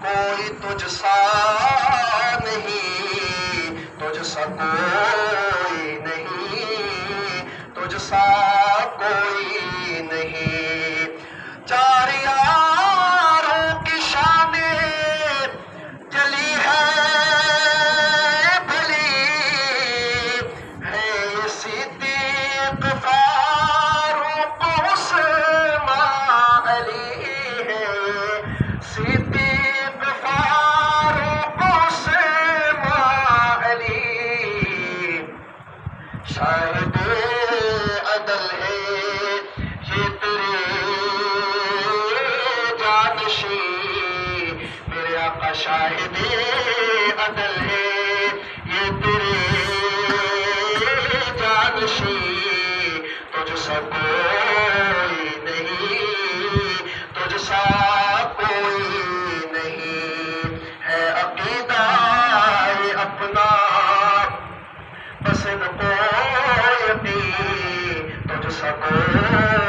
کوئی تجھ سا نہیں، تجھ سا کوئی نہیں، تجھ سا کوئی نہیں۔ چار یاروں کی شان جلی ہے بھلی، ہے صدیق فاروق عثمان علی، ہے صدیق فاروق عثمان علی۔ شاہد عدل ہے یہ تیرے جانشین، میرے آقا شاہد عدل ہے یہ تیرے جانشین، تجھ سا کوئی نہیں، تجھ سا کوئی نہیں۔ ہے عقیدہ یہ اپنا بس ان کو یقین، تجھ سا کوئی